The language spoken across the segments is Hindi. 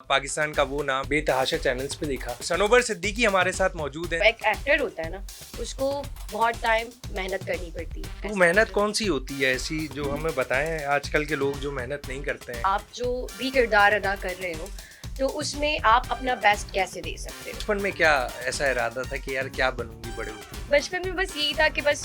पाकिस्तान का वो नाम बेतहाशा चैनल्स पे देखा। सनोबर सिद्दीकी हमारे साथ मौजूद है। एक एक्टर होता है ना, उसको बहुत टाइम मेहनत करनी पड़ती है। वो मेहनत कौन सी होती है ऐसी जो हमें बताएं आजकल के लोग जो मेहनत नहीं करते हैं? आप जो भी किरदार अदा कर रहे हो तो उसमें आप अपना बेस्ट कैसे दे सकते हो। बचपन में क्या ऐसा इरादा था कि यार क्या बनूंगी बड़े होकर? बचपन में बस यही था कि बस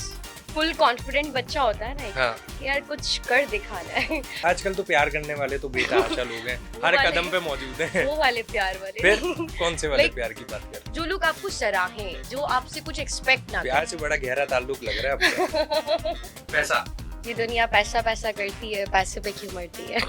फुल कॉन्फिडेंट बच्चा होता है ना, हाँ। कि यार कुछ कर दिखाना है। आजकल तो प्यार करने वाले तो बेतहाशा लोग हैं, हर कदम पे मौजूद हैं। वो वाले प्यार वाले। फिर कौन से वाले Like, प्यार की बात कर रहे हैं? जो लोग आपको सराहें, जो आपसे कुछ एक्सपेक्ट ना प्यार से बड़ा गहरा ताल्लुक लग रहा है आपका। पैसा। ये दुनिया पैसा पैसा करती है, पैसे पे क्यों मरती है।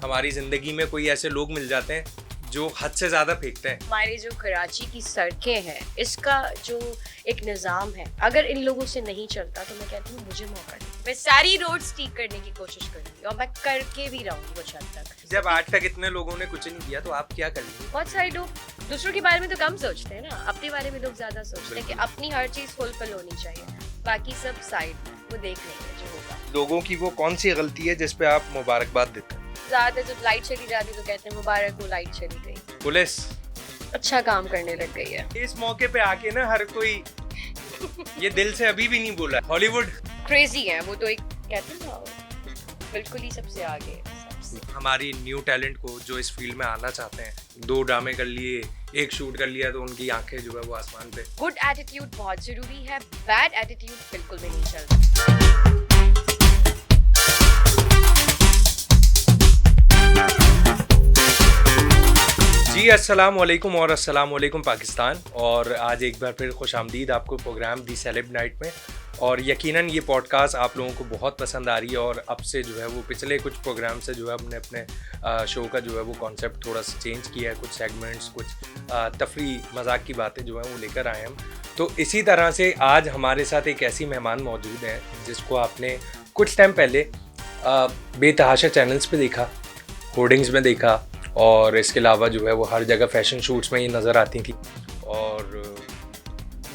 हमारी जिंदगी में कोई ऐसे लोग मिल जाते हैं जो हद से ज्यादा फेंकते हैं। हमारे जो कराची की सड़कें हैं, इसका जो एक निज़ाम है, अगर इन लोगों से नहीं चलता तो मैं कहती हूँ मुझे मौका दे। मैं सारी रोड्स ठीक करने की कोशिश करूंगी और मैं करके भी रहूंगी कुछ हद तक। जब आज तक इतने लोगों ने कुछ नहीं किया तो आप क्या करेंगे? बहुत सारे लोग दूसरों के बारे में तो कम सोचते हैं ना, अपने बारे में लोग ज्यादा सोचते हैं कि अपनी हर चीज फुलफिल होनी चाहिए, बाकी सब साइड वो देख लेंगे जो होगा। लोगों की वो कौन सी गलती है जिस पे आप मुबारकबाद देते हैं? ज्यादातर जब लाइट चली जाती तो कहते हैं मुबारक हो, लाइट चली गई, पुलिस अच्छा काम करने लग गई है। इस मौके पे आके ना हर कोई ये दिल से अभी भी नहीं बोला। हॉलीवुड क्रेजी है वो तो, एक कहते हैं ना, बिल्कुल ही सबसे आगे है, सबसे। हमारी न्यू टैलेंट को जो इस फील्ड में आना चाहते हैं, 2 ड्रामे कर लिए, 1 शूट कर लिया तो उनकी आंखें जो है वो आसमान पे। गुड एटीट्यूड बहुत जरूरी है, बैड एटीट्यूड बिल्कुल भी नहीं चलता। जी अस्सलाम वालेकुम और अस्सलाम वालेकुम पाकिस्तान। और आज एक बार फिर खुश आमदीद आपको प्रोग्राम दी सेलेब नाइट में। और यकीनन ये पॉडकास्ट आप लोगों को बहुत पसंद आ रही है और अब से जो है वो पिछले कुछ प्रोग्राम से जो है हमने अपने शो का जो है वो कॉन्सेप्ट थोड़ा सा चेंज किया है। कुछ सेगमेंट्स, कुछ तफरी मजाक की बातें जो है वो लेकर आए हम। तो इसी तरह से आज हमारे साथ एक ऐसी मेहमान मौजूद है जिसको आपने कुछ टाइम पहले बेतहाशा चैनल्स पे देखा, होर्डिंग्स में देखा और इसके अलावा जो है वो हर जगह फैशन शूट्स में ये नज़र आती थी। और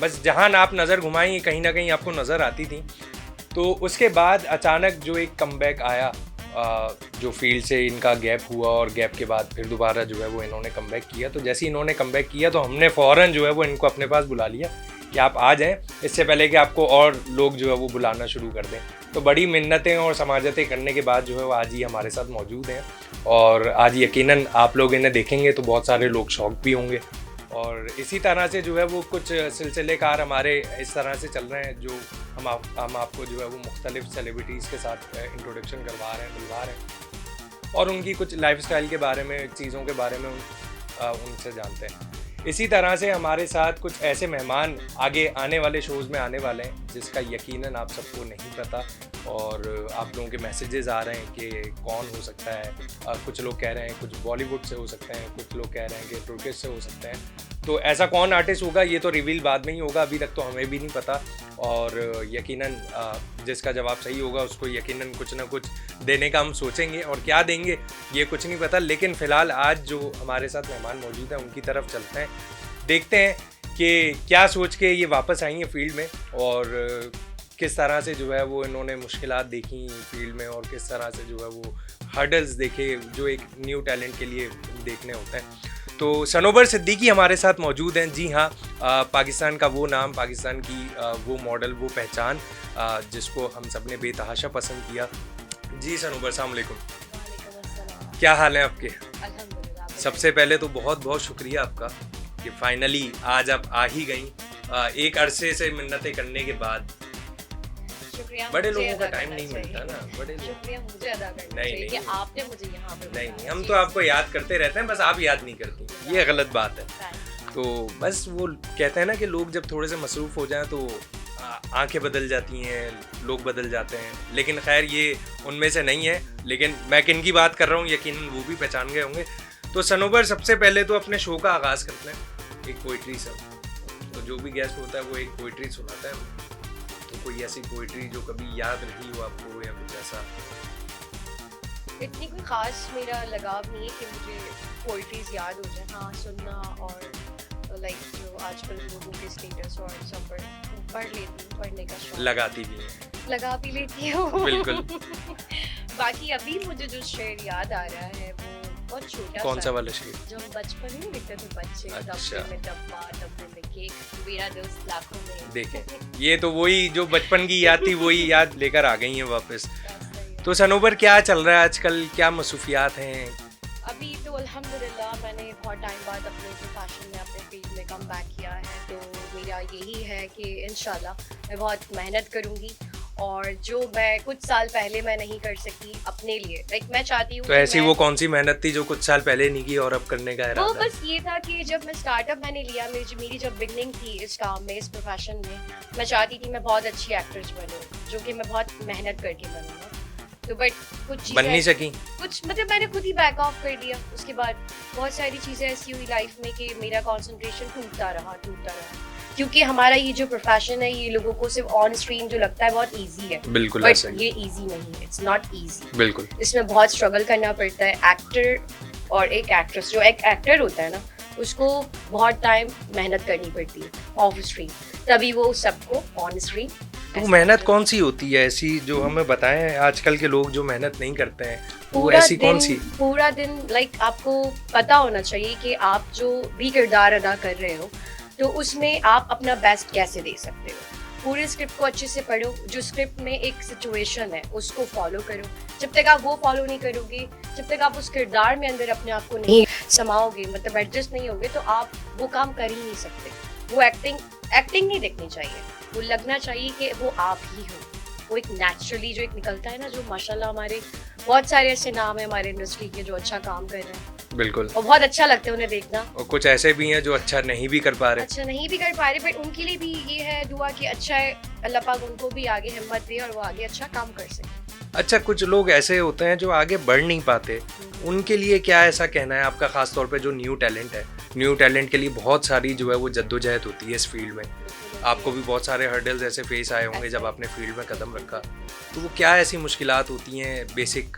बस जहाँ आप नज़र घुमाएं कहीं ना कहीं आपको नज़र आती थी। तो उसके बाद अचानक जो एक कमबैक आया, जो फील्ड से इनका गैप हुआ और गैप के बाद फिर दोबारा जो है वो इन्होंने कमबैक किया। तो जैसे इन्होंने कमबैक किया तो हमने फ़ौरन जो है वो इनको अपने पास बुला लिया कि आप आ जाएं, इससे पहले कि आपको और लोग जो है वो बुलाना शुरू कर दें। तो बड़ी मिन्नतें और समाजतें करने के बाद जो है वो आज ही हमारे साथ मौजूद हैं। और आज यकीनन आप लोग इन्हें देखेंगे तो बहुत सारे लोग शौक भी होंगे। और इसी तरह से जो है वो कुछ सिलसिलेकार हमारे इस तरह से चल रहे हैं जो हम आपको जो है वो मुख्तलिफ सेलिब्रिटीज़ के साथ इंट्रोडक्शन करवा रहे हैं, मिलवा रहे हैं और उनकी कुछ लाइफस्टाइल के बारे में, चीज़ों के बारे में उनसे जानते हैं। इसी तरह से हमारे साथ कुछ ऐसे मेहमान आगे आने वाले शोज़ में आने वाले हैं जिसका यकीनन आप सबको नहीं पता। और आप लोगों के मैसेजेस आ रहे हैं कि कौन हो सकता है। कुछ लोग कह रहे हैं कुछ बॉलीवुड से हो सकते हैं, कुछ लोग कह रहे हैं कि तुर्किश से हो सकते हैं। तो ऐसा कौन आर्टिस्ट होगा ये तो रिवील बाद में ही होगा, अभी तक तो हमें भी नहीं पता। और यकीनन जिसका जवाब सही होगा उसको यकीनन कुछ ना कुछ देने का हम सोचेंगे, और क्या देंगे ये कुछ नहीं पता। लेकिन फ़िलहाल आज जो हमारे साथ मेहमान मौजूद हैं उनकी तरफ चलते हैं, देखते हैं कि क्या सोच के ये वापस आई हैं फील्ड में और किस तरह से जो है वो इन्होंने मुश्किलात देखी फील्ड में और किस तरह से जो है वो हर्डल्स देखे जो एक न्यू टैलेंट के लिए देखने होते हैं। तो सनोबर सिद्दीकी हमारे साथ मौजूद हैं। जी हाँ, पाकिस्तान का वो नाम, पाकिस्तान की वो मॉडल, वो पहचान जिसको हम सब ने बेतहाशा पसंद किया। जी सनोबर, अस्सलाम वालेकुम। क्या हाल है आपके? अल्हम्दुलिल्लाह। सबसे पहले तो बहुत बहुत शुक्रिया आपका कि फाइनली आज आप आ ही गई एक अरसे से मिन्नतें करने के बाद। शुक्रिया, बड़े मुझे लोगों का अदा टाइम करना नहीं चाहिए। मिलता ना, बड़े लोग। शुक्रिया मुझे अदा करना नहीं, चाहिए नहीं, कि आपने मुझे यहाँ पे नहीं बुलाया। हम तो आपको याद करते रहते हैं, बस आप याद नहीं करती, ये गलत बात है। तो बस वो कहते हैं ना कि लोग जब थोड़े से मसरूफ़ हो जाएं तो आंखें बदल जाती हैं, लोग बदल जाते हैं। लेकिन खैर ये उनमें से नहीं है, लेकिन मैं किन की बात कर रहा हूँ यकीनन वो भी पहचान गए होंगे। तो सनोबर, सबसे पहले तो अपने शो का आगाज़ करते हैं एक पोइट्री से। तो जो भी गेस्ट होता है वो एक पोइट्री सुनाता है। तो कोई ऐसी पोइट्री जो कभी याद रही हो आपको या कुछ ऐसा? इतनी कोई खास मेरा लगाव नहीं है कि मुझे पोइट्रीज याद हो जाए। हाँ, सुनना और लाइक जो आजकल लोगों के स्टेटस और सब पर पढ़ लेती हूँ, पढ़ने का शौक। लगाती भी है? लगा भी लेती हूँ बिल्कुल। बाकी अभी मुझे जो शेर याद आ रहा है वो बहुत छोटा कौन सा वाला शेड? जो हम बचपन में नहीं देखते थे बच्चे, अच्छा। डब्बे में डब्बा, डब्बे में केक, मेरा दोस्त लाखों में। देखें, ये तो वही जो बचपन की याद थी वही याद लेकर आ गई हैं वापस। तो सनोबर क्या चल रहा है आजकल, क्या मसरूफियात हैं? अभी तो अल्हम्दुलिल्लाह मैंने बहुत टाइम बाद अपने प्रोफेशन में, अपने फील्ड में कम बैक किया है, तो मेरा यही है कि इंशाल्लाह मैं बहुत मेहनत करूँगी और जो मैं कुछ साल पहले मैं नहीं कर सकी अपने लिए, लाइक मैं चाहती हूँ। तो ऐसी वो कौन सी मेहनत थी जो कुछ साल पहले नहीं की और अब करने का वो इरादा है? बस ये था कि जब मैं स्टार्टअप मैंने लिया, मेरी जब बिगनिंग थी इस काम में, इस प्रोफेशन में, मैं चाहती थी मैं बहुत अच्छी एक्ट्रेस बनूँ, जो कि मैं बहुत मेहनत करके बनूँगा। तो बट कुछ बन नहीं सकी? कुछ मतलब मैंने खुद ही बैक ऑफ कर दिया। उसके बाद बहुत सारी चीज़ें ऐसी हुई लाइफ में कि मेरा कंसंट्रेशन टूटता रहा, क्योंकि हमारा ये जो प्रोफेशन है ये लोगों को सिर्फ ऑन स्क्रीन जो लगता है बहुत इजी है, बिल्कुल बट ऐसा ही। ये इजी नहीं है, इट्स नॉट इजी। बिल्कुल इसमें बहुत स्ट्रगल करना पड़ता है। एक्टर और एक एक्ट्रेस, जो एक एक्टर होता है ना, उसको बहुत टाइम मेहनत करनी पड़ती है ऑफ स्क्रीन, तभी वो सबको ऑन स्क्रीन। तो मेहनत कौन सी होती है ऐसी जो हमें बताएं, आजकल के लोग जो मेहनत नहीं करते हैं वो पूरा ऐसी कौन दिन, सी? पूरा दिन लाइक आपको पता होना चाहिए कि आप जो भी किरदार अदा कर रहे हो तो उसमें आप अपना बेस्ट कैसे दे सकते हो। पूरे स्क्रिप्ट को अच्छे से पढ़ो, जो स्क्रिप्ट में एक सिचुएशन है उसको फॉलो करो। जब तक आप वो फॉलो नहीं करोगे, जब तक आप उस किरदार में अंदर अपने आप को नहीं समाओगे, मतलब एडजस्ट नहीं होगे, तो आप वो काम कर ही नहीं सकते। वो एक्टिंग नहीं दिखनी चाहिए, वो लगना चाहिए कि वो आप ही हो। वो एक नेचुरली जो एक निकलता है ना, जो माशाल्लाह हमारे बहुत सारे ऐसे नाम है हमारे इंडस्ट्री के जो अच्छा काम कर रहे हैं, बिल्कुल, और बहुत अच्छा लगता है उन्हें देखना। और कुछ ऐसे भी हैं जो अच्छा नहीं भी कर पा रहे। अच्छा नहीं भी कर पा रहे, बट उनके लिए भी ये है दुआ कि अच्छा है, अल्लाह पाक उनको भी आगे हिम्मत दे और वो आगे अच्छा काम कर सके। अच्छा, कुछ लोग ऐसे होते हैं जो आगे बढ़ नहीं पाते, उनके लिए क्या ऐसा कहना है आपका, खास तौर पे जो न्यू टैलेंट है? न्यू टैलेंट के लिए बहुत सारी जो है वो जद्दोजहद होती है इस फील्ड में। आपको भी बहुत सारे हर्डल्स ऐसे फेस आए होंगे जब आपने फील्ड में कदम रखा, तो वो क्या ऐसी मुश्किलात होती हैं बेसिक?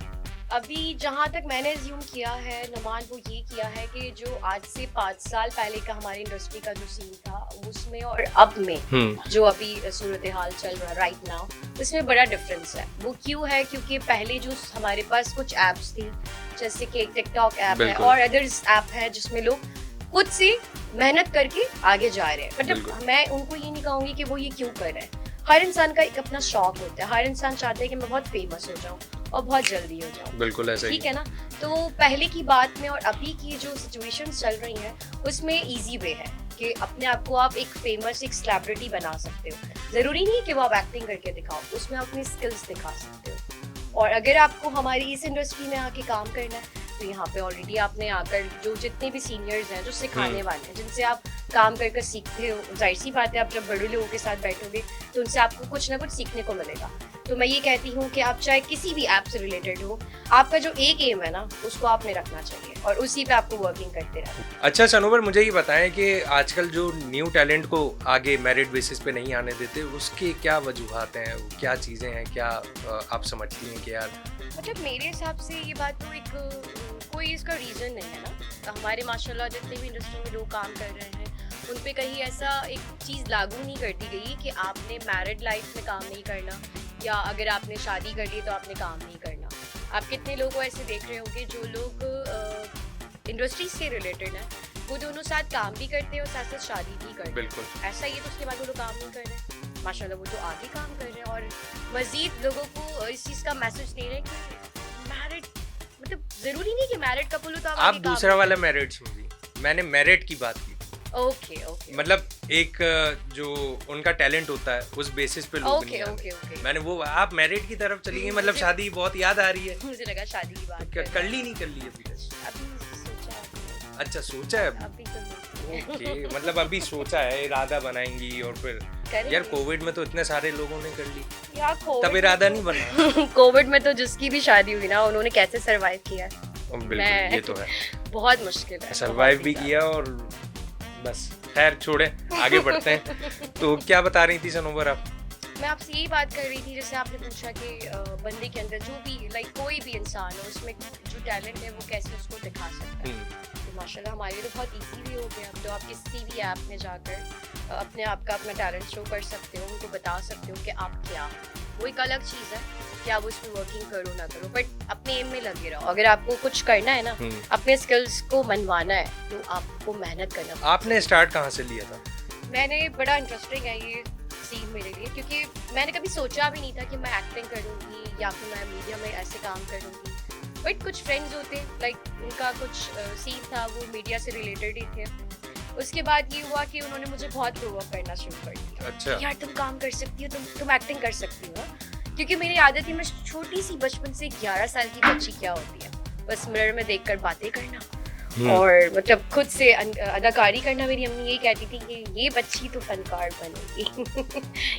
अभी जहाँ तक मैंने ज्यूम किया है नमान, वो ये किया है कि जो आज से 5 साल पहले का हमारी इंडस्ट्री का जो सीन था उसमें और अब में जो अभी सूरत हाल चल रहा है राइट नाउ, उसमें बड़ा डिफरेंस है। वो क्यों है? क्योंकि पहले जो हमारे पास कुछ ऐप्स थी, जैसे कि टिकटॉक ऐप है और अदर्स ऐप है, जिसमें लोग खुद से मेहनत करके आगे जा रहे हैं। मतलब मैं उनको ये नहीं कहूँगी कि वो ये क्यों कर रहे हैं। हर इंसान का एक अपना शौक होता है, हर इंसान चाहता है कि मैं बहुत फेमस हो जाऊँ और बहुत जल्दी हो जाऊँ। बिल्कुल ऐसा ही, ठीक है ना? तो पहले की बात में और अभी की जो सिचुएशंस चल रही हैं उसमें इजी वे है कि अपने आप को आप एक फेमस, एक सेलिब्रिटी बना सकते हो। ज़रूरी नहीं है कि वो आप एक्टिंग करके दिखाओ, उसमें अपनी स्किल्स दिखा सकते हो। और अगर आपको हमारी इस इंडस्ट्री में आके काम करना है तो यहाँ पे ऑलरेडी आपने आकर जो जितने भी सीनियर्स हैं जो सिखाने वाले हैं, जिनसे आप काम करके सीखते हो, जाहिर सी बात है आप जब बड़े लोगों के साथ बैठोगे तो उनसे आपको कुछ ना कुछ सीखने को मिलेगा। तो मैं ये कहती हूँ कि आप चाहे किसी भी ऐप से रिलेटेड हो, आपका जो एक एम है ना उसको आपने रखना चाहिए और उसी पे आपको वर्किंग करते रहना। अच्छा सनोवर, मुझे ये बताएं कि आजकल जो न्यू टैलेंट को आगे मेरिट बेसिस पे नहीं आने देते, उसके क्या वजूहात हैं, क्या चीज़ें हैं, क्या आप समझती हैं कि यार? मतलब मेरे हिसाब से ये बात तो एक कोई इसका रीज़न नहीं है ना। हमारे माशाल्लाह जितने भी इंडस्ट्री में लोग काम कर रहे हैं उन पे कहीं ऐसा एक चीज़ लागू नहीं करती गई कि आपने मैरिड लाइफ में काम नहीं करना, या अगर आपने शादी कर ली तो आपने काम नहीं करना। आप कितने लोगों को ऐसे देख रहे होंगे जो लोग इंडस्ट्री से रिलेटेड हैं, वो दोनों साथ काम भी करते हैं और साथ साथ शादी भी करते हैं। बिल्कुल ऐसा ही तो उसके बाद वो लोग काम नहीं कर रहे हैं। माशाल्लाह वो तो आगे काम कर रहे हैं और मज़ीद लोगों को इस चीज़ का मैसेज दे रहे हैं कि मैरिड मतलब ज़रूरी नहीं कि मैरिड कपल हो तो आप दूसरा वाला मेरिट सुनिए, मैंने मेरिट की बात की। ओके मतलब एक जो उनका टैलेंट होता है उस बेसिस पे लोग नहीं आते। मैंने वो, आप मैरिड की तरफ चली गई, मतलब शादी बहुत याद आ रही है। मुझे लगा शादी की बात कर ली नहीं कर ली अभी तक? सोचा है। अच्छा सोचा है अभी तो ओके, मतलब अभी सोचा है, इरादा बनाएंगी और फिर यार कोविड में तो इतने सारे लोगों ने कर ली, तब इरादा नहीं बना। कोविड में तो जिसकी भी शादी हुई ना, उन्होंने कैसे सरवाइव किया? बिल्कुल ये तो है, बहुत मुश्किल है। सरवाइव भी किया और बस खैर छोड़े, आगे बढ़ते हैं। तो क्या बता रही थी सनोवर आप? मैं आपसे यही बात कर रही थी, जैसे आपने पूछा कि बंदे के अंदर जो भी लाइक कोई भी इंसान हो उसमें जो टैलेंट है वो कैसे उसको दिखा सकता है। तो माशाल्लाह हमारे लिए तो बहुत इजी भी हो गया। तो आप किसी भी ऐप में जाकर अपने आप का अपना टैलेंट शो कर सकते हो, उनको बता सकते हो कि आप क्या। वो एक अलग चीज़ है कि आप उसमें वर्किंग करो ना करो, बट अपने एम में लगे रहो। अगर आपको कुछ करना है ना, अपने स्किल्स को मनवाना है, तो आपको मेहनत करना पड़ेगा। आपने स्टार्ट कहाँ से लिया था? मैंने बड़ा इंटरेस्टिंग है ये सीन मेरे लिए, क्योंकि मैंने कभी सोचा भी नहीं था कि मैं एक्टिंग करूँगी या फिर मैं मीडिया में ऐसे काम करूँगी। बट कुछ फ्रेंड्स होते लाइक उनका कुछ सीन था, वो मीडिया से रिलेटेड ही थे। उसके बाद ये हुआ कि उन्होंने मुझे बहुत प्रूव अप करना शुरू कर दिया। अच्छा। यार तुम काम कर सकती हो, तुम एक्टिंग कर सकती हो। क्योंकि मेरी आदत थी, मैं छोटी सी बचपन से 11 साल की बच्ची क्या होती है, बस मिरर में देखकर बातें करना और मतलब खुद से अदाकारी करना। मेरी अम्मी यही कहती थी कि ये बच्ची तो फनकार बनेगी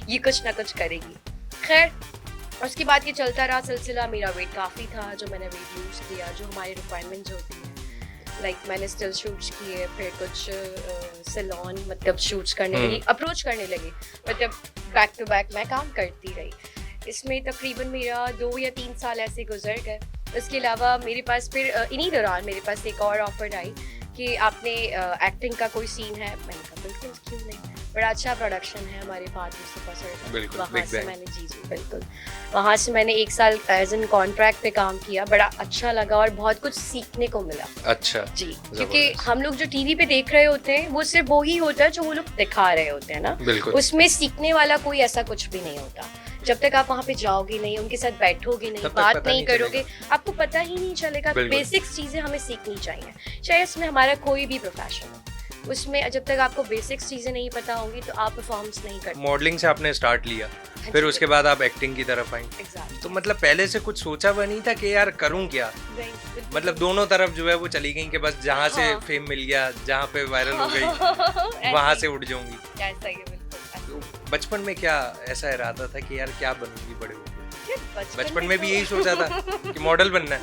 ये कुछ ना कुछ करेगी। खैर उसके बाद ये चलता रहा सिलसिला। मेरा वेट काफ़ी था, जो मैंने वेट लूज किया, जो हमारी रिक्वायरमेंट्स होती हैं, लाइक मैंने स्टिल शूट्स किए, फिर कुछ सैलून मतलब शूट्स करने लगी, अप्रोच करने लगी, मतलब बैक टू बैक मैं काम करती रही। इसमें तकरीबन मेरा 2 या 3 साल ऐसे गुजर गए। इसके अलावा मेरे पास फिर इन्हीं दौरान मेरे पास एक और ऑफर आई कि आपने एक्टिंग का कोई सीन है। मैंने कहा बिल्कुल क्यों नहीं, बड़ा अच्छा प्रोडक्शन है हमारे पास मुस्तफा सर का, वहाँ से मैंने जी बिल्कुल वहाँ से मैंने 1 साल एज एन कॉन्ट्रैक्ट पे काम किया। बड़ा अच्छा लगा और बहुत कुछ सीखने को मिला। अच्छा जी, क्योंकि हम लोग जो टीवी पे देख रहे होते हैं वो सिर्फ वो ही होता है जो वो लोग दिखा रहे होते हैं ना, उसमें सीखने वाला कोई ऐसा कुछ भी नहीं होता। जब तक आप वहाँ पे जाओगे नहीं, उनके साथ बैठोगे नहीं, बात नहीं करोगे, आपको पता ही नहीं चलेगा। बेसिक्स चीजें हमें सीखनी चाहिए, चाहे इसमें हमारा कोई भी प्रोफेशन हो। उसमें जब तक आपको बेसिक्स चीजें नहीं पता होंगी तो आप परफॉर्मेंस नहीं कर। मॉडलिंग से आपने स्टार्ट लिया, फिर उसके बाद आप एक्टिंग की तरफ आई। तो मतलब पहले से कुछ सोचा हुआ नहीं था कि यार करूं क्या? मतलब दोनों तरफ जो है वो चली गई कि बस जहाँ से फेम मिल गया, जहाँ पे वायरल हो गई वहां से उठ जाऊंगी। ऐसा ही है बिल्कुल। तो बचपन में क्या ऐसा इरादा था कि यार क्या बनूंगी बड़े होकर? बचपन में भी यही सोचा था कि मॉडल बनना है?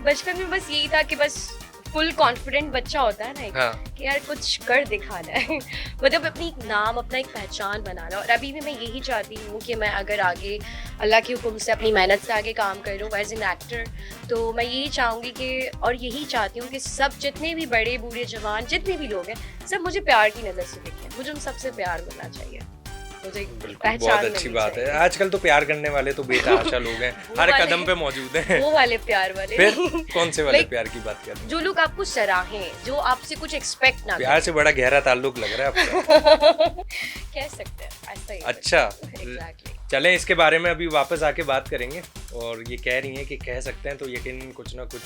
बचपन में बस यही था कि बस फुल कॉन्फिडेंट बच्चा होता है ना, कि यार कुछ कर दिखाना है मतलब अपनी नाम, अपना एक पहचान बनाना। और अभी भी मैं यही चाहती हूँ कि मैं अगर आगे अल्लाह के हुक्म से अपनी मेहनत से आगे काम करूँ एज एन एक्टर, तो मैं यही चाहूँगी कि और यही चाहती हूँ कि सब जितने भी बड़े बूढ़े जवान जितने भी लोग हैं, सब मुझे प्यार की नज़र से देखें। मुझे उन सबसे प्यार मिलना चाहिए। बहुत अच्छी बात है। आजकल तो प्यार करने वाले तो बेतहाशा लोग हैं, हर कदम पे मौजूद हैं। वो वाले प्यार वाले। फिर कौन से वाले प्यार की बात कर रहे हैं? जो लोग आपको सराहें, जो आपसे कुछ एक्सपेक्ट ना। प्यार से बड़ा गहरा ताल्लुक लग रहा है आपका कह सकते हैं ऐसा ही। अच्छा चलें, इसके बारे में अभी वापस आके बात करेंगे। और ये कह रही हैं कि कह सकते हैं, तो यकीन कुछ ना कुछ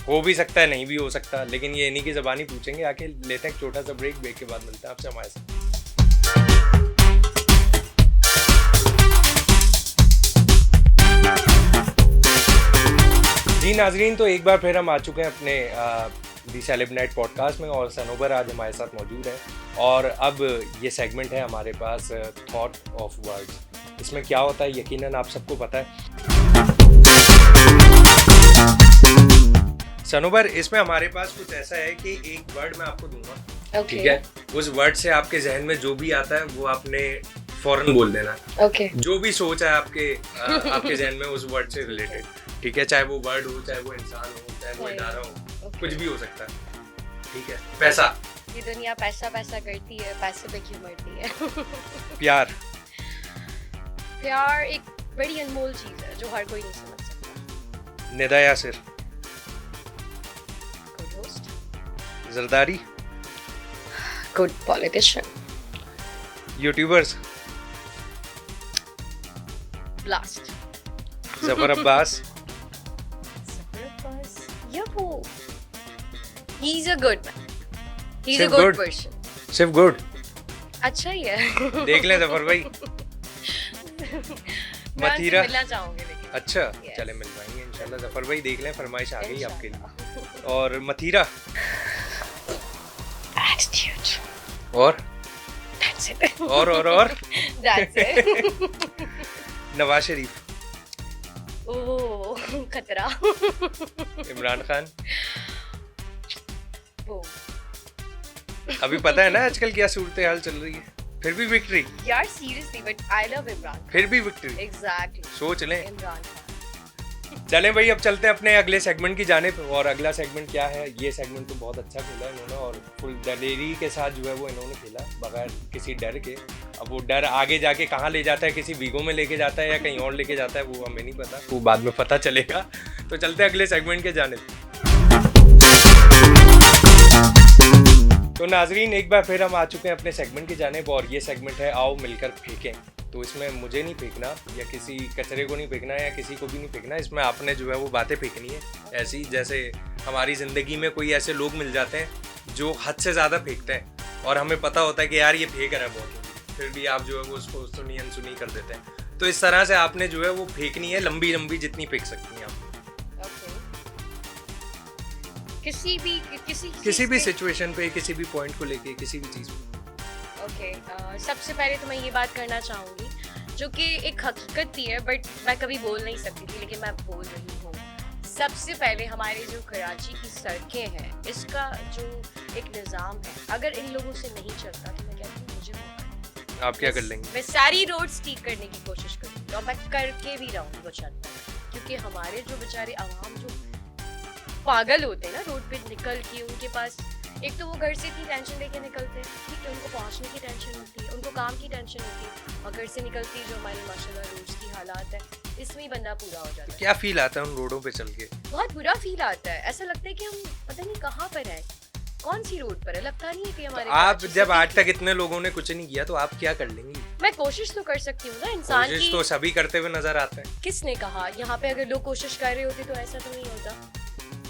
हो भी सकता है, नहीं भी हो सकता, लेकिन ये इन्हीं की ज़बानी पूछेंगे। आके लेते हैं एक छोटा सा ब्रेक के बाद मिलते हैं आपसे हमारे साथ। जी नाजरीन, तो एक बार फिर हम आ चुके हैं अपने दी सेलेब नाइट पॉडकास्ट में, और सनोबर आज हमारे साथ मौजूद है। और अब ये सेगमेंट है हमारे पास थॉट ऑफ वर्ड्स। इसमें क्या होता है यकीनन आप सबको पता है। सनोबर, इसमें हमारे पास कुछ ऐसा है कि एक वर्ड मैं आपको दूंगा, ठीक है? उस वर्ड से आपके जहन में जो भी आता है वो आपने फौरन बोल देना। जो भी सोच है आपके जहन में उस वर्ड से रिलेटेड, ठीक है? चाहे वो वर्ड हो, चाहे वो इंसान हो, चाहे वो इदारा हो, कुछ भी हो सकता है, ठीक है? पैसा। ये दुनिया पैसा पैसा करती है, पैसे पे क्यों मरती है? प्यार। प्यार एक बड़ी अनमोल चीज है जो हर कोई नहीं समझ सकता। Nida Yasir. Good host. Zardari. Good politician. YouTubers. Blast. Zafar Abbas. He's a good man. He's a good person. सिर्फ गुड। अच्छा ही है। देख लें जफर भाई। मथीरा। मिलना चाहूंगी लेकिन। अच्छा चले मिल पाएंगे इंशाल्लाह। जफर भाई देख लें, फरमाइश आ गई आपके लिए। और मथीरा। Attitude. और That's it. और That's it. नवाज शरीफ। ओह खतरा। इमरान खान। अभी पता है ना आजकल क्या सूरत हाल चल रही है, फिर भी विक्ट्री। यार seriously but I love Imran. फिर भी विक्ट्री। एग्जैक्टली। सोच लें। इमरान खान। चलें भाई, अब चलते हैं अपने अगले सेगमेंट की जानिब। और अगला सेगमेंट क्या है? ये सेगमेंट तो बहुत अच्छा खेला इन्होंने, और फुल दलेरी के साथ जो है वो इन्होंने खेला, बगैर किसी डर के। अब वो डर आगे जाके कहाँ ले जाता है, किसी वीगो में लेके जाता है या कहीं और लेके जाता है, वो हमें नहीं पता, वो बाद में पता चलेगा। तो चलते हैं अगले सेगमेंट के जानिब। तो नाजरीन, एक बार फिर हम आ चुके हैं अपने सेगमेंट की जानिब और ये सेगमेंट है आओ मिलकर फेंकें। तो इसमें मुझे नहीं फेंकना या किसी कचरे को नहीं फेंकना या किसी को भी नहीं फेंकना, इसमें आपने जो है वो बातें फेंकनी है ऐसी जैसे हमारी ज़िंदगी में कोई ऐसे लोग मिल जाते हैं जो हद से ज़्यादा फेंकते हैं और हमें पता होता है कि यार ये फेंक रहा है बहुत, फिर भी आप जो है वो उसको सुनी अनसुनी कर देते हैं। तो इस तरह से आपने जो है वो फेंकनी है, लंबी लंबी जितनी फेंक सकती हैं आप, किसी भी सिचुएशन पे, किसी भी पॉइंट को लेके, किसी भी चीज़ पे। सबसे पहले तो मैं ये बात करना चाहूँगी जो कि एक हकीकत भी है, बट मैं कभी बोल नहीं सकती थी लेकिन मैं बोल रही हूँ। सबसे पहले हमारे जो कराची की सड़कें हैं, इसका जो एक निज़ाम है, अगर इन लोगों से नहीं चलता तो मैं कहती हूँ मुझे मौका। आप क्या कर लेंगे? मैं सारी रोड्स ठीक करने की कोशिश करूँगी और मैं करके भी रहूँगी वो चलता है, क्योंकि हमारे जो बेचारे आवाम जो पागल होते हैं ना रोड पे निकल के, उनके पास एक तो वो घर से इतनी टेंशन लेके निकलते हैं, ठीक है, उनको पहुंचने की टेंशन होती है, उनको काम की टेंशन होती है, और घर से निकलती जो हमारी माशाल्लाह रोड्स की हालात है, इसमें ही बंदा पूरा हो जाता है। क्या फील आता है उन रोडों पे चल के? बहुत बुरा फील आता है, ऐसा लगता है कि हम पता नहीं कहाँ पर है, कौन सी रोड पर है, लगता नहीं है कि हमारे। आप जब आज तक इतने लोगों ने कुछ नहीं किया तो आप क्या कर लेंगी? मैं कोशिश तो कर सकती हूँ ना, इंसान की कोशिश तो सभी करते हुए नजर आते हैं। किसने कहा? यहाँ पे अगर लोग कोशिश कर रहे होते तो ऐसा तो नहीं होता।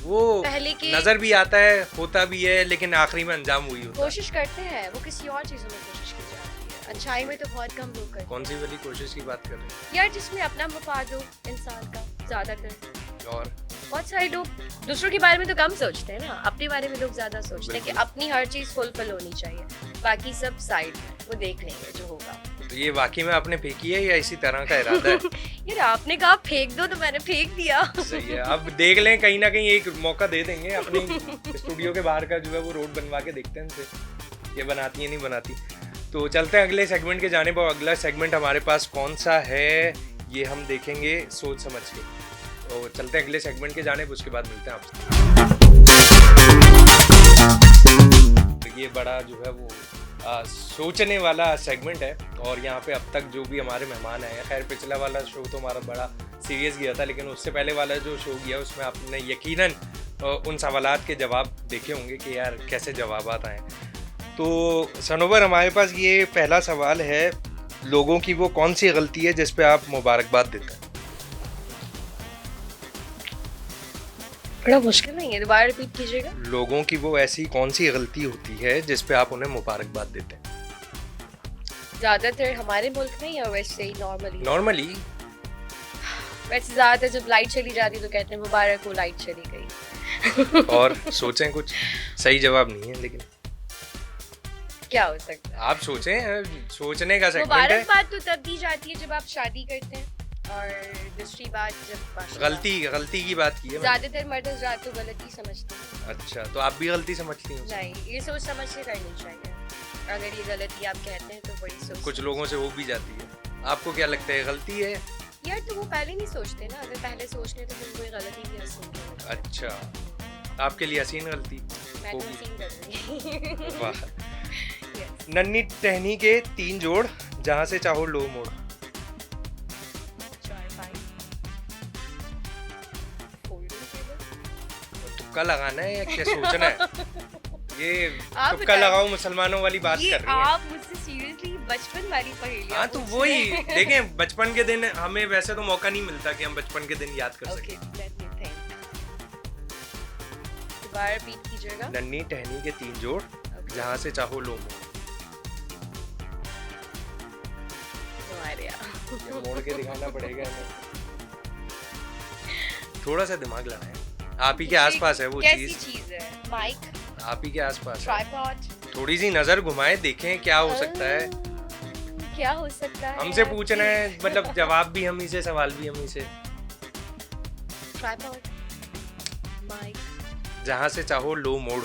वो पहले के नजर भी आता है, होता भी है, लेकिन आखिरी में अंजाम हुई होता है। कोशिश करते हैं, वो किसी और चीजों में कोशिश की जाती है, अच्छाई में तो बहुत कम लोग करते हैं। कौन सी वाली कोशिश की बात कर रहे हैं? यार जिसमें अपना मफाद हो इंसान का ज्यादातर, और बहुत सारे लोग दूसरों के बारे में तो कम सोचते हैं ना, अपने बारे में लोग ज्यादा सोचते हैं कि अपनी हर चीज फुलफिल होनी चाहिए, बाकी सब साइड वो देख लेंगे जो होगा। तो ये वाकई में आपने फेंकी है या इसी तरह का इरादा है? यार आपने कहा फेंक दो तो मैंने फेंक दिया। सही है, अब देख लें, कहीं ना कहीं एक मौका दे देंगे अपनी स्टूडियो के बाहर का जो है वो रोड बनवा के देखते हैं इनसे, ये बनाती है नहीं बनाती। तो चलते हैं अगले सेगमेंट के जानिब और अगला सेगमेंट हमारे पास कौन सा है ये हम देखेंगे सोच समझ के। तो चलते हैं अगले सेगमेंट के जानिब, उसके बाद मिलते हैं आपसे। ये बड़ा जो है वो सोचने वाला सेगमेंट है और यहाँ पे अब तक जो भी हमारे मेहमान आए हैं, खैर पिछला वाला शो तो हमारा बड़ा सीरियस गया था, लेकिन उससे पहले वाला जो शो गया उसमें आपने यकीनन उन सवालात के जवाब देखे होंगे कि यार कैसे जवाबात आए। तो सनोवर, हमारे पास ये पहला सवाल है, लोगों की वो कौन सी गलती है जिस पे आप मुबारकबाद देते हैं? बड़ा मुश्किल नहीं है, दोबारा रिपीट कीजिएगा। लोगों की वो ऐसी कौन सी गलती होती है जिस पे आप उन्हें मुबारकबाद देते हैं? ज्यादातर हमारे मुल्क में या वैसे ही नॉर्मली वैसे ज्यादातर जब लाइट चली जाती तो कहते हैं मुबारक हो लाइट चली गई। और सोचें, कुछ सही जवाब नहीं है, लेकिन क्या हो सकता है? आप सोचें, सोचने का सेगमेंट है। मुबारकबाद तो तब दी जाती है जब आप शादी करते हैं, और दूसरी बात जब गलती की बात की है। ज्यादातर मर्द हज़रात तो गलती समझते हैं। अच्छा, तो आप भी गलती समझती हैं? नहीं, ये सोच समझ के करनी चाहिए। अगर ये गलती आप कहते हैं तो बड़ी सोच, कुछ लोगों से हो भी जाती है। आपको क्या लगता है, गलती है? यार तो वो पहले नहीं सोचते ना, अगर पहले सोच ले तो फिर कोई गलती भी हसीन है। अच्छा, आपके लिए हसीन गलती मैं तो हसीन कर दूंगी। वाह। नन्ही टहनी के 3 जोड़, जहाँ से चाहो लो मोड़। तुक्का लगाना है या क्या सोचना है? ये तुक्का लगाओ मुसलमानों वाली बात कर रही हैं आप मुझसे सीरियसली बचपन वाली पहेलियां। हाँ तो वही देखें, बचपन के दिन हमें वैसे तो मौका नहीं मिलता कि हम बचपन के दिन याद कर सकें। दोबारा रिपीट कीजिएगा। नन्ही टहनी के 3 जोड़, जहाँ से चाहो लो मोड़। मोड़ के दिखाना पड़ेगा हमें, थोड़ा सा दिमाग लगाएं। आप ही के आसपास है वो चीज है। माइक आप ही के आसपास, ट्राइपॉड। थोड़ी सी नजर घुमाए, देखें क्या हो सकता है। क्या हो सकता है? हमसे पूछना है, मतलब जवाब भी हम ही से, सवाल भी हम ही से। ट्राइपॉड, माइक, जहाँ से चाहो लो मोड़।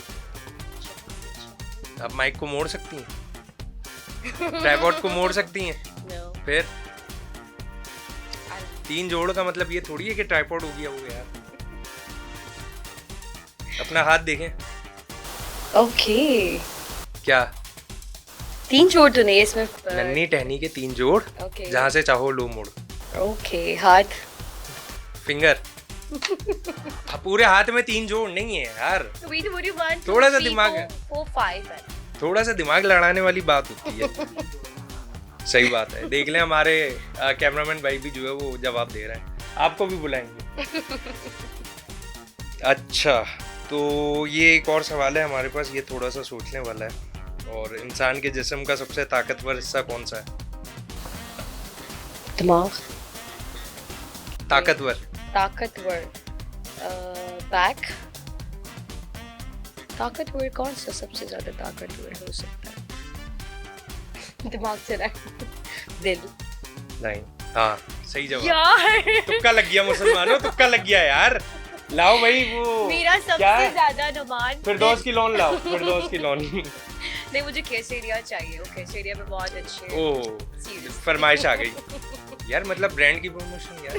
आप माइक को मोड़ सकती हैं, ट्राइपॉड को मोड़ सकती हैं। no. फिर 3 जोड़ का मतलब ये थोड़ी है कि ट्राइपॉड हो गया वो यार। अपना हाथ देखें। ओके क्या 3 जोड़ तो नहीं है इसमें। नन्ही टहनी के 3 जोड़, ओके जहाँ से चाहो लो मोड़। ओके, हाथ। फिंगर। पूरे हाथ में 3 जोड़ नहीं है यार, तो वही तो बोल रही हूँ, 1 2 थोड़ा सा 3 दिमाग है। 4 5 है। थोड़ा सा दिमाग लड़ाने वाली बात होती है। सही बात है। देख लें हमारे कैमरामैन भाई भी जो है वो जवाब दे रहे हैं, आपको भी बुलाएंगे। अच्छा, तो ये एक और सवाल है हमारे पास, ये थोड़ा सा सोचने वाला है। और इंसान के जिस्म का सबसे ताकतवर हिस्सा कौन सा है? दिमाग। ताकतवर। ताकतवर, बैक। ताकतवर कौन सा सबसे ज्यादा ताकतवर हो सकता है? दिमाग से ना, दिल। नहीं, हाँ सही जवाब। यार तुक्का लग गया मुसलमानों, तुक्का लग गया यार। लाओ भाई वो मेरा सबसे ज्यादा नुमान फिरदौस की लोन लाओ, फिरदौस की लोन। नहीं, मुझे केसरिया चाहिए, वो केसरिया में बहुत अच्छे हैं। ओह, फरमाइश आ गई यार, मतलब ब्रांड की प्रमोशन यार।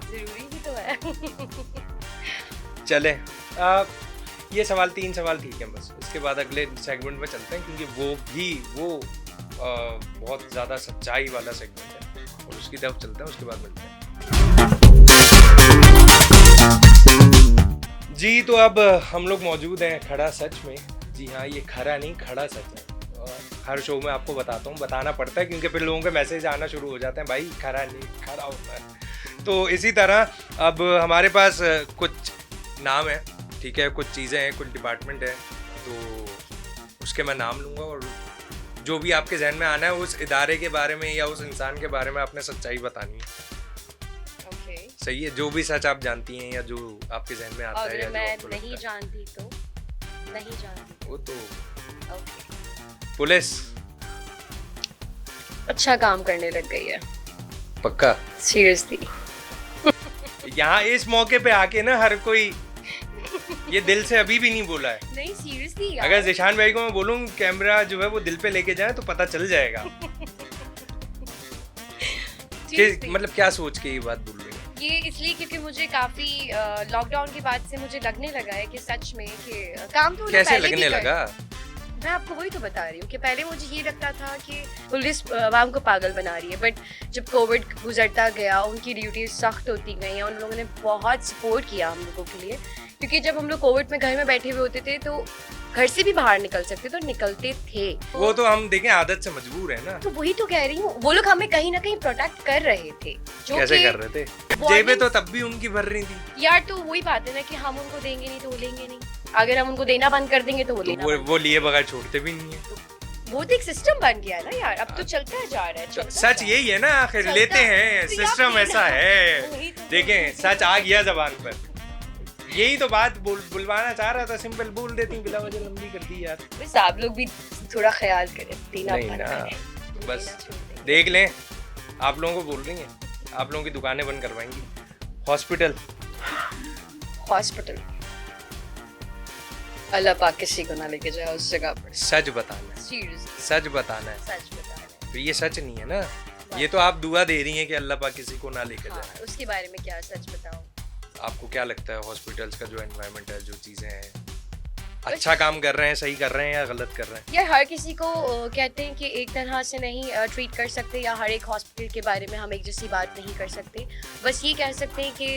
जरूरी भी तो है। चले, ये सवाल 3 सवाल ठीक है बस, इसके बाद अगले सेगमेंट में चलते हैं, क्योंकि वो बहुत ज़्यादा सच्चाई वाला सेगमेंट है, और उसकी तरफ चलते हैं, उसके बाद मिलते हैं। जी, तो अब हम लोग मौजूद हैं खड़ा सच में। जी हाँ, ये खरा नहीं, खड़ा सच है। और हर शो में आपको बताता हूँ, बताना पड़ता है, क्योंकि फिर लोगों के मैसेज आना शुरू हो जाते हैं, भाई खरा नहीं, खड़ा होता है। तो इसी तरह अब हमारे पास कुछ नाम है, ठीक है, कुछ चीज़ें हैं, कुछ डिपार्टमेंट है, तो उसके मैं नाम लूँगा, और जो भी आपके जहन में आना है उस इदारे के बारे में या उस इंसान के बारे में आपने सच्चाई बतानी है। ओके, सही है, जो भी सच आप जानती हैं या जो आपके जहन में आता है, अगर या जो मैं आपको नहीं लगता है। जानती तो नहीं जानती। वो तो ओके, पुलिस। अच्छा काम करने लग गई है, पक्का। सीरियसली। यहाँ इस मौके पे आके ना हर कोई ये दिल से अभी भी नहीं बोला है। नहीं सीरियसली, अगर जिशान भाई को मैं बोलूँ कैमरा जो है वो दिल पे लेके जाए तो पता चल जाएगा कि मतलब क्या सोच के ये बात बोल रहे हैं। ये इसलिए क्योंकि मुझे काफी लॉकडाउन के बाद से मुझे लगने लगा है कि सच में कि काम तो कैसे लगने लगा? मैं आपको वही तो बता रही हूँ कि पहले मुझे ये लगता था कि पुलिस आवाम को पागल बना रही है, बट जब कोविड गुजरता गया, उनकी ड्यूटीज सख्त होती गई, उन लोगों ने बहुत सपोर्ट किया हम लोगों के लिए, क्योंकि जब हम लोग कोविड में घर में बैठे हुए होते थे तो घर से भी बाहर निकल सकते तो निकलते थे। वो तो हम देखें आदत से मजबूर है ना। तो वही तो कह रही हूँ, वो लोग हमें कहीं ना कहीं प्रोटेक्ट कर रहे थे। जो कैसे कर रहे थे? जेबें तो तब भी उनकी भर रही थी यार। तो वही बात है ना कि हम उनको देंगे नहीं तो वो लेंगे नहीं, अगर हम उनको देना बंद कर देंगे तो वो लेना तो वो लिए बगैर छोड़ते भी नहीं है। वो तो एक सिस्टम बन गया ना यार, अब तो चलता जा रहा है। तो सच यही है ना, आखिर लेते हैं, सिस्टम ऐसा है। देखें, सच आ गया जबान पर। यही तो बात बुलवाना चाह रहा था, सिंपल बोल देती, बिला वजह लंबी कर दी यार। बस आप लोग भी थोड़ा ख्याल करें, देना नहीं ना, बस देख लें, आप लोगों को बोल रही हैं, आप लोगों की दुकानें बंद करवाएंगी। हॉस्पिटल अल्लाह पाक किसी को ना लेके जाए उस जगह पर। सच बताना है, सीरियसली सच बताना है। सच बताना है। तो ये सच नहीं है ना, ये तो आप दुआ दे रही हैं कि अल्लाह पाक किसी को ना लेके हाँ, जाए। उसके बारे में क्या सच बताऊं? आपको क्या लगता है हॉस्पिटल्स का जो एनवायरनमेंट है, जो चीज़ें हैं, अच्छा काम कर रहे हैं, सही कर रहे हैं या गलत कर रहे हैं? यार हर किसी को कहते हैं कि एक तरह से नहीं ट्रीट कर सकते, या हर एक हॉस्पिटल के बारे में हम एक जैसी बात नहीं कर सकते। बस ये कह सकते हैं कि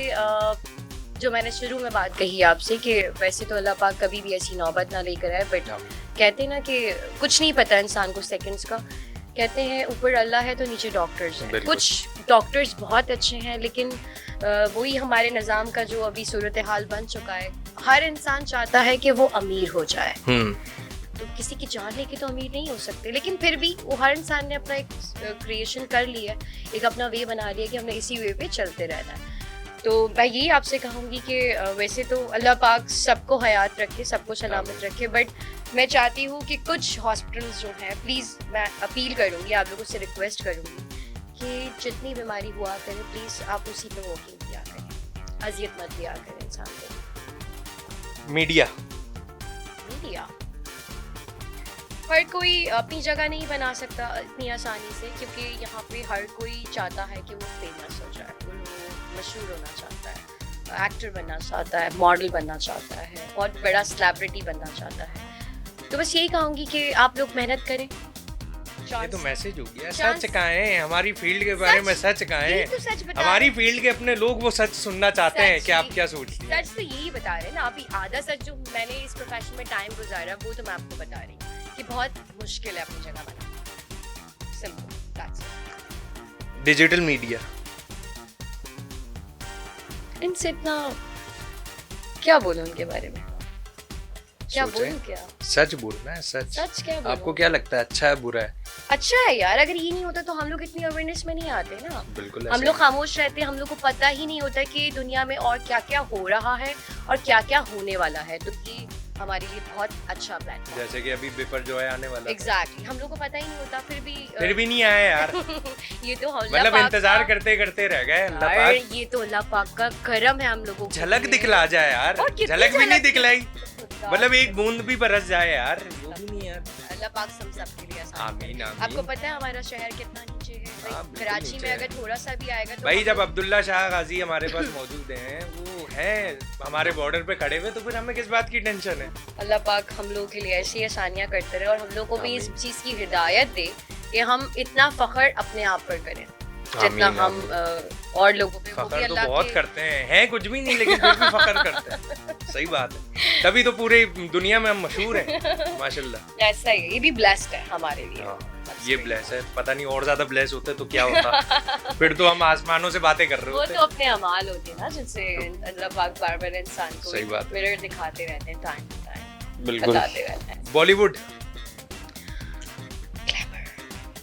जो मैंने शुरू में बात कही आपसे कि वैसे तो अल्लाह पाक कभी भी ऐसी नौबत ना लेकर आए, बट कहते हैं ना कि कुछ नहीं पता इंसान को सेकंड्स का। कहते हैं ऊपर अल्लाह है तो नीचे डॉक्टर्स हैं। कुछ डॉक्टर्स बहुत अच्छे हैं, लेकिन वही हमारे निज़ाम का जो अभी सूरत हाल बन चुका है, हर इंसान चाहता है कि वो अमीर हो जाए। तो किसी की जान लेके तो अमीर नहीं हो सकते, लेकिन फिर भी वो हर इंसान ने अपना एक क्रिएशन कर लिया है, एक अपना वे बना लिया कि हमने इसी वे पे चलते रहना है। तो मैं यही आपसे कहूँगी कि वैसे तो अल्लाह पाक सबको हयात रखे, सबको सलामत रखे, बट मैं चाहती हूँ कि कुछ हॉस्पिटल्स जो हैं, प्लीज़ मैं अपील करूँगी, आप लोगों से रिक्वेस्ट करूँगी कि जितनी बीमारी हुआ करे प्लीज़ आप उसी पे वॉकिंग किया करें, अजियत मत दिया करें इंसान को। मीडिया हर कोई अपनी जगह नहीं बना सकता इतनी आसानी से, क्योंकि यहाँ पे हर कोई चाहता है कि वो फेमस हो जाए, वो मशहूर होना चाहता है, एक्टर बनना चाहता है, मॉडल बनना चाहता है, बहुत बड़ा सेलिब्रिटी बनना चाहता है। तो बस यही कहूँगी कि आप लोग मेहनत करें। ये तो मैसेज हो गया। Chance- सच कहाँ है हमारी फील्ड के बारे में, सच कहाँ है? यही तो सच बता हमारी रहे फील्ड के अपने लोग वो सच सुनना चाहते हैं कि आप क्या सोचती हैं। सच तो यही बता रहे हैं ना। अभी आधा सच जो मैंने इस प्रोफेशन में टाइम गुजारा वो तो मैं आपको बता रही हूँ कि बहुत मुश्किल है अपनी जगह बनाना। Simple, that's it. Digital media इनसे इतना क्या बोलूं उनके बारे में, क्या सोचें। बोलूं क्या? सच बोलना है, सच। सच क्या बोलूं? आपको क्या लगता है अच्छा है बुरा है? अच्छा है यार, अगर ये नहीं होता तो हम लोग इतनी अवेयरनेस में नहीं आते ना। बिल्कुल हम ऐसा लोग ही। खामोश रहते हैं, हम लोग को पता ही नहीं होता कि दुनिया में और क्या क्या हो रहा है और क्या क्या होने वाला है। तो ये हमारे लिए बहुत अच्छा प्लेटफॉर्म। जैसे कि अभी पेपर जो है आने वाला था। एग्जैक्टली, हम लोग को पता ही नहीं होता फिर भी नहीं आया यार। ये तो अल्लाह मतलब पाक इंतजार का- करते करते रह गए। अल्लाह यार, पाक ये तो अल्लाह पाक का करम है हम लोगों को। झलक दिखला जाए यार। और कितनी झलक भी नहीं झलक दिखलाई, खुदा। मतलब एक बूंद भी बरस जाए यार, वो भी नहीं यार। अल्लाह पाक हम सब के लिए आसान करे। आमीन आपको आमीन। पता है हमारा शहर कितना नीचे है? हाँ, बिल्कुल कराची नीचे में है। अगर थोड़ा सा भी आएगा तो भाई हम जब लोग- अब्दुल्ला शाह गाजी हमारे पास मौजूद हैं, वो हैं हमारे बॉर्डर पे खड़े हुए, तो फिर हमें किस बात की टेंशन है? अल्लाह पाक हम लोगों के लिए ऐसी आसानियां करते रहे और हम लोग को भी इस आमीन। चीज़ की हिदायत दे कि हम इतना फख्र अपने आप पर करें जितना आमीन, हम और लोगों पे, वो भी फखर तो अल्लाह बहुत के करते हैं कुछ भी नहीं, लेकिन फिर भी फखर करते हैं। सही बात है, तभी तो पूरे दुनिया में हम मशहूर हैं माशाल्लाह। ऐसा ही है, ये भी ब्लेस्ड है हमारे लिए। हाँ, ये ब्लेस है, पता नहीं और ज्यादा ब्लेस होते तो क्या होता। फिर तो हम आसमानों से बातें कर रहे वो होते। तो अपने अमाल होते हैं ना जिनसे अल्लाह पाक बार बार इंसान को सही बात है। मिरर दिखाते रहते हैं, टाइम टू टाइम बिल्कुल। बताते रहते हैं। बॉलीवुड ग्लैमर,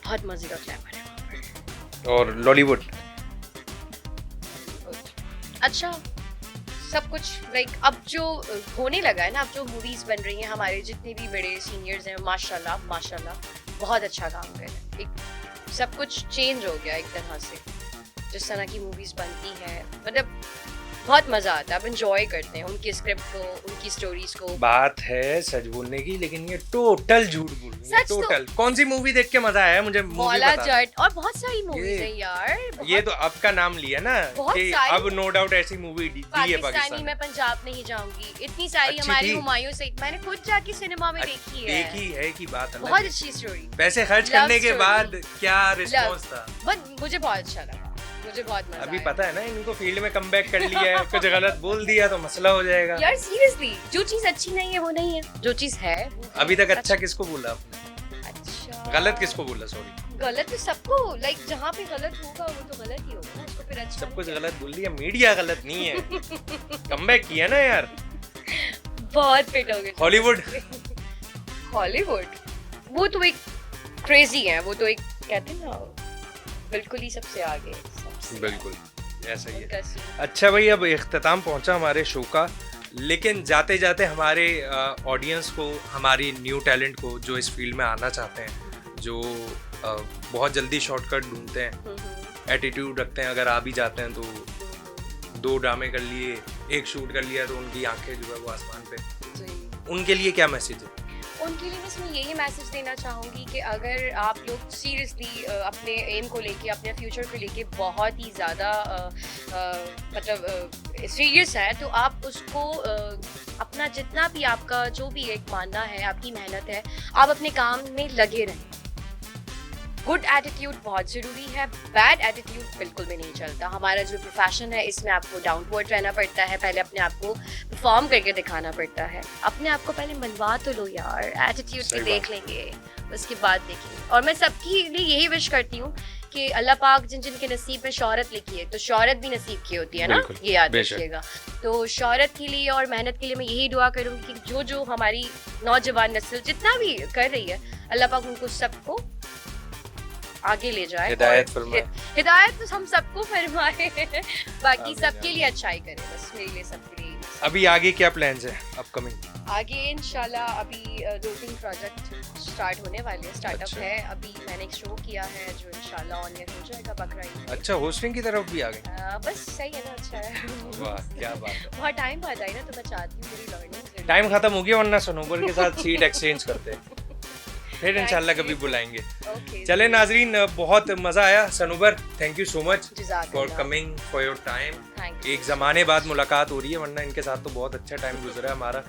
बहुत मजे का ग्लैमर है वहाँ पर। और लॉलीवुड अच्छा, सब कुछ लाइक अब जो होने लगा है ना, अब जो मूवीज बन रही हैं, हमारे जितने भी बड़े सीनियर्स हैं माशाल्लाह माशाल्लाह बहुत अच्छा काम कर रहे हैं। एक सब कुछ चेंज हो गया एक तरह से, जिस तरह की मूवीज बनती हैं, मतलब बहुत मजा आता है। अब एंजॉय करते हैं उनकी स्क्रिप्ट को, उनकी स्टोरीज को। बात है सच बोलने की, लेकिन ये टोटल झूठ बोल रही है। सच तो- टोटल कौन सी मूवी देख के मजा आया मुझे? मूवी मौला बता। जट और बहुत सारी मूवीज ये- हैं यार। ये तो अब का नाम लिया ना बहुत कि सारी- अब नो डाउट ऐसी मूवी दी है पाकिस्तानी पाकिस्तान मैं पंजाब नहीं जाऊंगी, इतनी सारी अच्छी हमारी थी। हुमायूं से मैंने खुद जाके सिनेमा में देखी है। देखी है की बात अलग बहुत है। अच्छी स्टोरी, पैसे खर्च Love करने के story. बाद क्या रिस्पॉन्स था? बट मुझे बहुत अच्छा लगा, मुझे बहुत मजा अभी आया। पता है ना इनको फील्ड में कमबैक कर लिया है, कुछ गलत बोल दिया तो मसला हो जाएगा। यार सीरियसली, जो चीज अच्छी नहीं है वो नहीं है, जो चीज है वो अभी तक सच- अच्छा किसको बोला आपने? अच्छा गलत किसको बोला? सॉरी, गलत तो सबको, लाइक जहाँ पे गलत होगा वो तो गलत ही होगा ना, उसको फिर अच्छा सब नहीं कुछ कहते। गलत बोल दिया। मीडिया गलत नहीं है, कमबैक किया ना यार। बहुत फिट हो गए। हॉलीवुड हॉलीवुड वो तो एक क्रेजी है, वो तो एक कहते हैं ना बिल्कुल ही सबसे आगे, सबसे बिल्कुल ऐसा ही है। उनका scene। अच्छा भाई, अब इख्तिताम पहुंचा हमारे शो का, लेकिन जाते जाते हमारे ऑडियंस को, हमारी न्यू टैलेंट को जो इस फील्ड में आना चाहते हैं, जो बहुत जल्दी शॉर्टकट ढूंढते हैं, एटीट्यूड रखते हैं, अगर आ भी जाते हैं तो 2 ड्रामे कर लिए, 1 शूट कर लिया तो उनकी आंखें जो है वो आसमान पे, जी। उनके लिए क्या मैसेज है? उनके लिए बस मैं यही मैसेज देना चाहूँगी कि अगर आप लोग सीरियसली अपने एम को लेके, अपने फ्यूचर को लेके बहुत ही ज़्यादा मतलब सीरियस है, तो आप उसको अपना जितना भी आपका जो भी एक मानना है, आपकी मेहनत है, आप अपने काम में लगे रहें। गुड एटीट्यूड बहुत ज़रूरी है, बैड एटीट्यूड बिल्कुल भी नहीं चलता। हमारा जो प्रोफेशन है इसमें आपको डाउन टू अर्थ रहना पड़ता है, पहले अपने आप को परफॉर्म करके दिखाना पड़ता है। अपने आप को पहले मनवा तो लो यार, एटीट्यूड सही भी देख लेंगे, उसके बाद देखेंगे। और मैं सबके लिए यही विश करती हूँ कि अल्लाह पाक जिन जिन के नसीब में शोहरत लिखी है, तो शोहरत भी नसीब की होती है ना, बिल्कुल, ये याद बेशक। रखिएगा। तो शोहरत के लिए और मेहनत के लिए मैं यही दुआ करूँगी कि जो जो हमारी नौजवान नस्ल जितना भी कर रही है, अल्लाह पाक उनको सबको आगे ले जाए, हिदायत और फरमाए। हिदायत तो हम सबको फरमाए, बाकी आमीन, सबके आमीन। लिए अच्छाई करे, बस मेरे लिए सबके लिए। अभी आगे क्या प्लान्स है अपकमिंग? आगे इंशाल्लाह अभी 2-3 प्रोजेक्ट स्टार्ट होने वाले हैं, स्टार्टअप अच्छा। है। अभी मैंने एक शो किया है जो इंशाल्लाह ऑन एयर हो जाएगा बकरीद। अच्छा, होस्टिंग की तरफ भी आ गए? बस सही है ना, अच्छा है। वाह क्या बात है। बहुत टाइम बाद आई ना, तो मैं चाहती हूँ मेरी लर्निंग टाइम खत्म हो गया, वरना सनोबर के साथ सीट एक्सचेंज करते हैं, फिर इंशाल्लाह कभी बुलाएंगे। ओके चले नाजरीन, बहुत मज़ा आया। Sanobar, thank you so much for coming, for your time. Thank एक ज़माने बाद मुलाकात हो रही है, वरना इनके साथ तो बहुत अच्छा टाइम गुजरा है हमारा।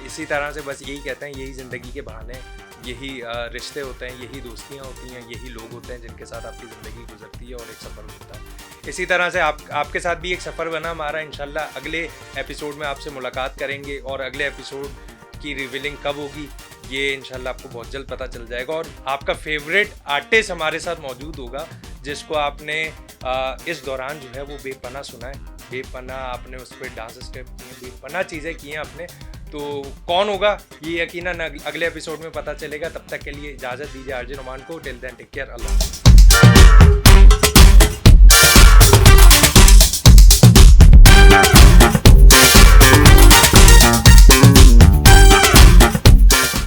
इसी तरह से बस यही कहते हैं, यही ज़िंदगी के बहाने, यही रिश्ते होते हैं, यही दोस्तियाँ होती हैं, यही लोग होते हैं जिनके साथ आपकी ज़िंदगी गुजरती है और एक सफ़र होता है। इसी तरह से आपके साथ भी एक सफ़र बना हमारा। इंशाल्लाह अगले एपिसोड में आपसे मुलाकात करेंगे और अगले एपिसोड की रिवीलिंग कब होगी ये इंशाल्लाह आपको बहुत जल्द पता चल जाएगा। और आपका फेवरेट आर्टिस्ट हमारे साथ मौजूद होगा जिसको आपने इस दौरान जो है वो बेपनाह सुना है, बेपनाह आपने उस पर डांस स्टेप किए, बेपनाह चीज़ें की हैं आपने। तो कौन होगा ये यकीनन अगले एपिसोड में पता चलेगा। तब तक के लिए इजाज़त दीजिए आरजे नुमान को। टिल देन टेक केयर, अल्लाह।